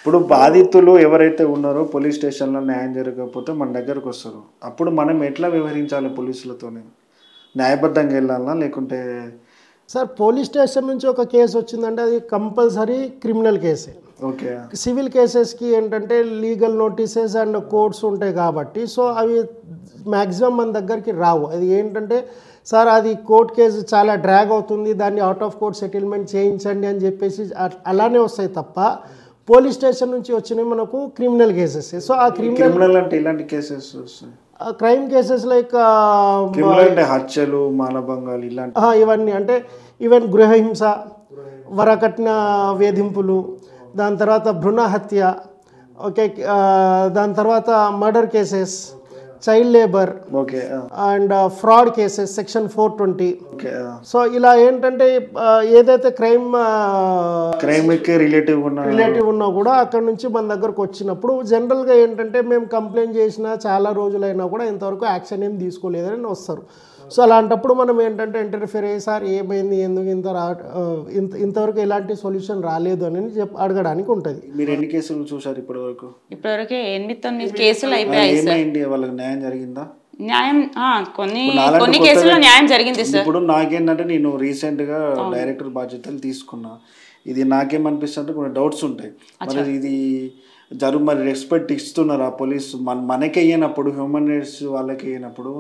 ఇప్పుడు బాధితులు ఎవరైతే ఉన్నారో పోలీస్ స్టేషన్లో న్యాయం జరగకపోతే మన దగ్గరకు వస్తారు. అప్పుడు మనం ఎట్లా వ్యవహరించాలి పోలీసులతోనే? న్యాయబద్ధంగా వెళ్ళాలా లేకుంటే? సార్ పోలీస్ స్టేషన్ నుంచి ఒక కేసు వచ్చిందంటే అది కంపల్సరీ క్రిమినల్ కేసే. ఓకే. సివిల్ కేసెస్కి ఏంటంటే లీగల్ నోటీసెస్ అండ్ కోర్ట్స్ ఉంటాయి కాబట్టి సో అవి మ్యాక్సిమం మన దగ్గరికి రావు. అది ఏంటంటే సార్ అది కోర్ట్ కేసు చాలా డ్రాగ్ అవుతుంది, దాన్ని అవుట్ ఆఫ్ కోర్ట్ సెటిల్మెంట్ చేయించండి అని చెప్పేసి అలానే వస్తాయి తప్ప పోలీస్ స్టేషన్ నుంచి వచ్చినవి మనకు క్రిమినల్ కేసెస్. సో ఆ క్రిమినల్ అంటే ఇలాంటి కేసెస్ వస్తాయి. క్రైమ్ కేసెస్ లైక్ హత్యలు, మానభంగాలు ఇలాంటి ఇవన్నీ అంటే ఈవెన్ గృహహింస, వరకట్న వేధింపులు, దాని తర్వాత భ్రూణ హత్య, ఓకే, దాని తర్వాత murder cases, child labour, okay, and fraud cases section 420. So ఇలా ఏంటంటే ఏదైతే క్రైమ్కి రిలేటివ్ ఉన్నా కూడా అక్కడ నుంచి మన దగ్గరకు వచ్చినప్పుడు జనరల్గా ఏంటంటే మేము కంప్లైంట్ చేసినా చాలా రోజులైనా కూడా ఇంతవరకు యాక్షన్ ఏం తీసుకోలేదని వస్తారు. సో అలాంటప్పుడు మనం ఏంటంటే ఇంటర్ఫియర్ అయ్యి సార్ ఏమైంది, ఎందుకు ఇంతవరకు ఎలాంటి సొల్యూషన్ రాలేదు అని అడగడానికి ఉంటుంది. మీరు ఎన్ని కేసులు చూసారు ఇప్పటివరకు? ఇప్పటివరకు 8-9 కేసులు అయిపోయాయి. వాళ్ళకి న్యాయం జరిగిందా? న్యాయం కొన్ని కేసుల్లో న్యాయం జరిగింది సార్. ఇప్పుడు నాకేంటంటే నేను రీసెంట్గా డైరెక్టర్ బాధ్యతలు తీసుకున్నా. ఇది నాకేమనిపిస్తుంది, కొన్ని డౌట్స్ ఉంటాయి. మరి ఇది మరి రెస్పెక్ట్ ఇస్తున్నారా పోలీసు మనకి అయ్యినప్పుడు, హ్యూమన్ రైట్స్ వాళ్ళకి అయినప్పుడు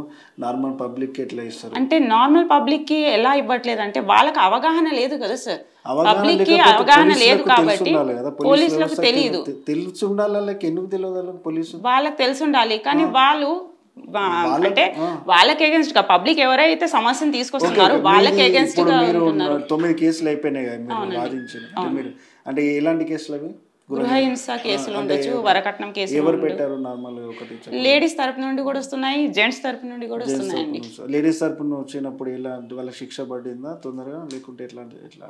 నార్మల్ పబ్లిక్ ఎట్లా ఇస్తారు? అంటే నార్మల్ పబ్లిక్ కి ఎలా ఇవ్వట్లేదు అంటే వాళ్ళకి అవగాహన లేదు కదా సార్. పబ్లిక్ కి అవగాహన లేదు కాబట్టి పోలీసులకు తెలియదు. తెలిసి ఉండాలి. ఎందుకు తెలియదు? పోలీసు వాళ్ళకి తెలిసి ఉండాలి కానీ వాళ్ళు అంటే వాళ్ళకి అగేన్స్ట్ గా పబ్లిక్ ఎవరైతే సమస్యను తీసుకొస్తున్నారో వాళ్ళకి అగేన్స్ట్ గా ఉంటున్నారు. 9 కేసులు అయిపోయినాయి మీరు వాదించిన. మీరు అంటే ఎలాంటి కేసులు అవి? గృహహింస కేసులు ఉండొచ్చు, వరకట్నం కేసులు. ఎవరు పెట్టారు నార్మల్? ఒకటి లేడీస్ తరపు నుండి కూడా వస్తున్నాయి, జెంట్స్ తరపు నుండి కూడా వస్తున్నాయండి. లేడీస్ తరపున వచ్చినప్పుడు ఎలా వాళ్ళకి శిక్ష పడిందా తొందరగా, లేకుంటే ఎట్లా?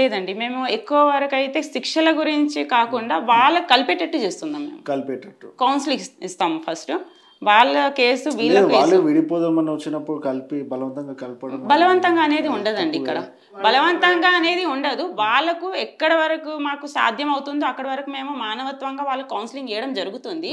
లేదండి, మేము ఎక్కువ వరకు అయితే శిక్షల గురించి కాకుండా వాళ్ళకి కలిపేటట్టు చేస్తున్నాం. మేము కలిపేటట్టు కౌన్సిలింగ్ ఇస్తాము. ఫస్ట్ వాళ్ళ కేసు వాళ్ళు విడిపోదామని వచ్చినప్పుడు కలిపి బలవంతంగా కలపడం. బలవంతంగా అనేది ఉండదండి ఇక్కడ. బలవంతంగా అనేది ఉండదు. వాళ్ళకు ఎక్కడ వరకు మాకు సాధ్యం అవుతుందో అక్కడ వరకు మేము మానవత్వంగా వాళ్ళకి కౌన్సిలింగ్ చేయడం జరుగుతుంది.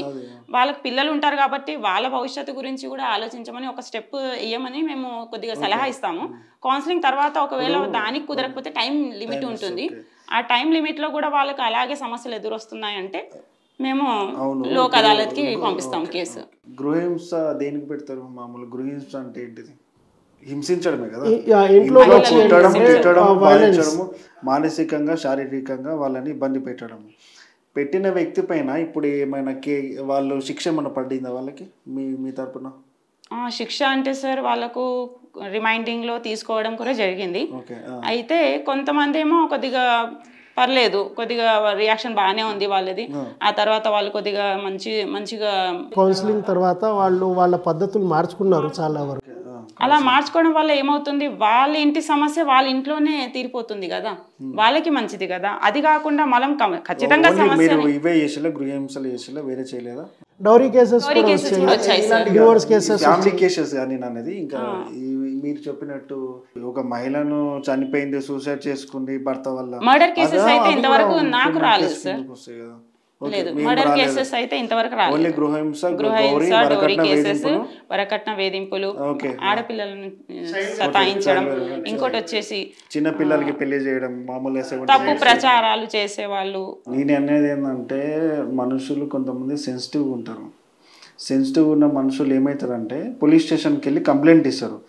వాళ్ళకి పిల్లలు ఉంటారు కాబట్టి వాళ్ళ భవిష్యత్తు గురించి కూడా ఆలోచించమని ఒక స్టెప్ ఇవ్వమని మేము కొద్దిగా సలహా ఇస్తాము. కౌన్సిలింగ్ తర్వాత ఒకవేళ దానికి కుదరకపోతే టైం లిమిట్ ఉంటుంది. ఆ టైం లిమిట్లో కూడా వాళ్ళకి అలాగే సమస్యలు ఎదురొస్తున్నాయంటే మేము లోక్ అదాలత్కి పంపిస్తాం కేసు. గృహహింస దేనికి పెడతారు? మామూలు గృహహింస అంటే ఏంటిది? హింసించడమే కదా. తిట్టడము, మానసికంగా శారీరకంగా వాళ్ళని ఇబ్బంది పెట్టడము. పెట్టిన వ్యక్తి పైన ఇప్పుడు ఏమైనా వాళ్ళు శిక్ష ఏమైనా పడిందా వాళ్ళకి మీ తరపున? శిక్ష అంటే సార్ వాళ్ళకు రిమైండింగ్లో తీసుకోవడం కూడా జరిగింది. అయితే కొంతమంది ఏమో కొద్దిగా పర్లేదు, కొద్దిగా రియాక్షన్ బాగానే ఉంది వాళ్ళది. ఆ తర్వాత వాళ్ళు కొద్దిగా మంచిగా కౌన్సిలింగ్ తర్వాత వాళ్ళ పద్ధతులు మార్చుకున్నారు చాలా వరకు. అలా మార్చుకోవడం వల్ల ఏమవుతుంది, వాళ్ళ ఇంటి సమస్య వాళ్ళ ఇంట్లోనే తీరిపోతుంది కదా, వాళ్ళకి మంచిది కదా. అది కాకుండా మనం ఖచ్చితంగా సమస్య గృహహింసలు చేసేలా వేరే చేయలేదా? Dowry cases, divorce cases, family cases అని అనేది. ఇంకా మీరు చెప్పినట్టు ఒక మహిళను చనిపోయింది, సూసైడ్ చేసుకుంది భర్త వల్ల, మర్డర్ కేసెస్ అయితే ఇంతవరకు నాకు రాలేదు సార్. లేదు, మర్డర్ కేసెస్ అయితే ఇంతవరకు రాలేదు. గృహహింస, డౌరీ కేసెస్, వరకట్న వేధింపులు, ఆడపిల్లలను సతాయించడం, ఇంకోటి వచ్చేసి చిన్న పిల్లలకి పెళ్లి చేయడం, మామూలు తప్పు ప్రచారాలు చేసేవాళ్ళు. నేను అనేది ఏంటంటే మనుషులు కొంతమంది సెన్సిటివ్ ఉంటారు. సెన్సిటివ్ ఉన్న మనుషులు ఏమవుతారంటే పోలీస్ స్టేషన్కి వెళ్ళి కంప్లైంట్ ఇస్తారు.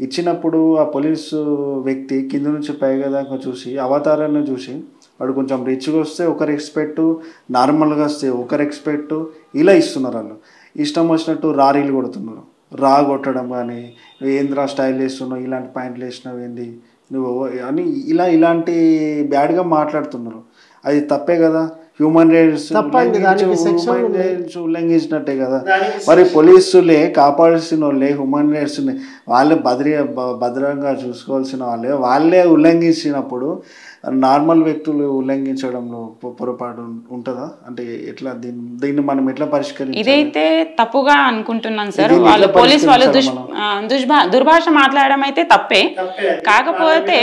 ఇచ్చినప్పుడు ఆ పోలీసు వ్యక్తి కింద నుంచి పైగా దాకా చూసి అవతారాన్ని చూసి వాడు కొంచెం రిచ్గా వస్తే ఒక రెస్పెక్ట్, నార్మల్గా వస్తే ఒక రెస్పెక్ట్, ఇలా ఇస్తున్నారు. వాళ్ళు ఇష్టం వచ్చినట్టు రారీలు కొడుతున్నారు. రా కొట్టడం కానీ, ఏంద్రా స్టైల్ వేస్తున్నావు, ఇలాంటి ప్యాంట్లు వేసినావు ఏంది నువ్వు అని ఇలాంటి బ్యాడ్గా మాట్లాడుతున్నారు. అది తప్పే కదా. హ్యూమన్ రైట్స్ ఉల్లంఘించినట్టే కదా. మరి పోలీసులే కాపాడాల్సిన వాళ్ళే, హ్యూమన్ రైట్స్ని వాళ్ళే భద్రంగా చూసుకోవాల్సిన వాళ్ళే ఉల్లంఘించినప్పుడు నార్మల్ వ్యక్తులు ఉల్లంఘించడంలో పొరపాటు ఉంటుందా? అంటే ఎట్లా దీన్ని మనం ఎట్లా పరిష్కరించాలి? ఇదైతే తప్పుగా అనుకుంటున్నాను సార్. వాళ్ళు పోలీసు వాళ్ళు దుర్భాష మాట్లాడడం అయితే తప్పే, కాకపోతే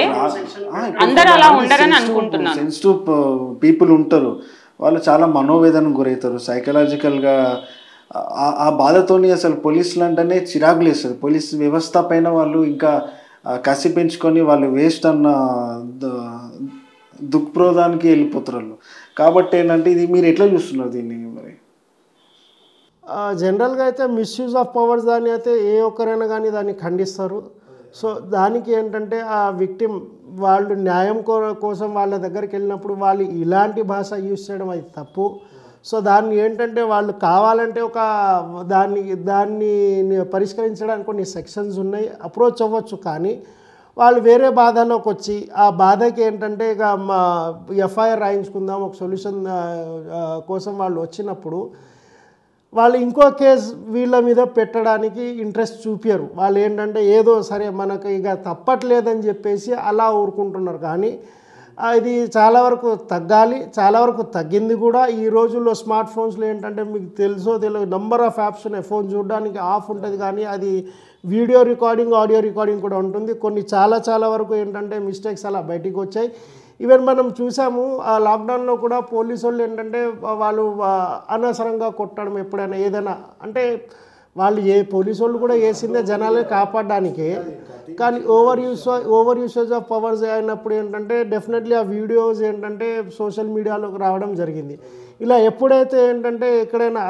అందరూ అలా ఉండరని అనుకుంటున్నాను. సెన్సిటివ్ పీపుల్ ఉంటారు. వాళ్ళు చాలా మనోవేదనకు గురవుతారు సైకలాజికల్గా. ఆ బాధతోని అసలు పోలీసులు అంటేనే చిరాకులు వేస్తుంది. పోలీస్ వ్యవస్థ పైన వాళ్ళు ఇంకా కసి పెంచుకొని వాళ్ళు వేస్ట్ అన్న దుక్ప్రోధానికి వెళ్ళిపోతారు వాళ్ళు. కాబట్టి ఏంటంటే ఇది మీరు ఎట్లా చూస్తున్నారు దీన్ని? మరి జనరల్గా అయితే మిస్యూజ్ ఆఫ్ పవర్స్ దాన్ని అయితే ఏ ఒక్కరైనా కానీ దాన్ని ఖండిస్తారు. సో దానికి ఏంటంటే ఆ విక్టిమ్ వాళ్ళు న్యాయం కోసం వాళ్ళ దగ్గరికి వెళ్ళినప్పుడు వాళ్ళు ఇలాంటి భాష యూజ్ చేయడం అది తప్పు. సో దాన్ని ఏంటంటే వాళ్ళు కావాలంటే ఒక దాన్ని పరిష్కరించడానికి కొన్ని సెక్షన్స్ ఉన్నాయి, అప్రోచ్ అవ్వచ్చు. కానీ వాళ్ళు వేరే బాధలోకి వచ్చి ఆ బాధకి ఏంటంటే ఇక ఎఫ్ఐఆర్ రాయించుకుందాం ఒక సొల్యూషన్ కోసం వాళ్ళు వచ్చినప్పుడు వాళ్ళు ఇంకో కేసు వీళ్ళ మీద పెట్టడానికి ఇంట్రెస్ట్ చూపారు. వాళ్ళు ఏంటంటే ఏదో సరే మనకు ఇక తప్పట్లేదని చెప్పేసి అలా ఊరుకుంటున్నారు. కానీ ఇది చాలా వరకు తగ్గాలి, చాలా వరకు తగ్గింది కూడా. ఈ రోజుల్లో స్మార్ట్ ఫోన్స్లో ఏంటంటే మీకు తెలియదు నెంబర్ ఆఫ్ యాప్స్ ఉన్నాయి. ఫోన్ చూడడానికి ఆఫ్ ఉంటుంది కానీ అది వీడియో రికార్డింగ్ ఆడియో రికార్డింగ్ కూడా ఉంటుంది. కొన్ని చాలా వరకు ఏంటంటే మిస్టేక్స్ అలా బయటికి వచ్చాయి. ఈవెన్ మనం చూసాము ఆ లాక్డౌన్లో కూడా పోలీసు వాళ్ళు ఏంటంటే వాళ్ళు అనవసరంగా కొట్టడం ఎప్పుడైనా ఏదైనా అంటే వాళ్ళు పోలీసు వాళ్ళు కూడా వేసిందే జనాలే కాపాడడానికే. కానీ ఓవర్ యూసేజ్ ఆఫ్ పవర్స్ అయినప్పుడు ఏంటంటే డెఫినెట్లీ ఆ వీడియోస్ ఏంటంటే సోషల్ మీడియాలోకి రావడం జరిగింది. ఇలా ఎప్పుడైతే ఏంటంటే ఎక్కడైనా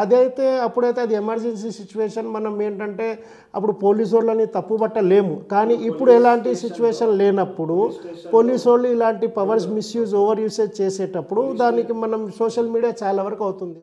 అప్పుడైతే అది ఎమర్జెన్సీ సిచ్యువేషన్, మనం ఏంటంటే అప్పుడు పోలీసు వాళ్ళని తప్పుపట్టలేము. కానీ ఇప్పుడు ఎలాంటి సిచ్యువేషన్ లేనప్పుడు పోలీసు వాళ్ళు ఇలాంటి పవర్స్ మిస్యూజ్ ఓవర్ యూసేజ్ చేసేటప్పుడు దానికి మనం సోషల్ మీడియా చాలా వరకు అవుతుంది.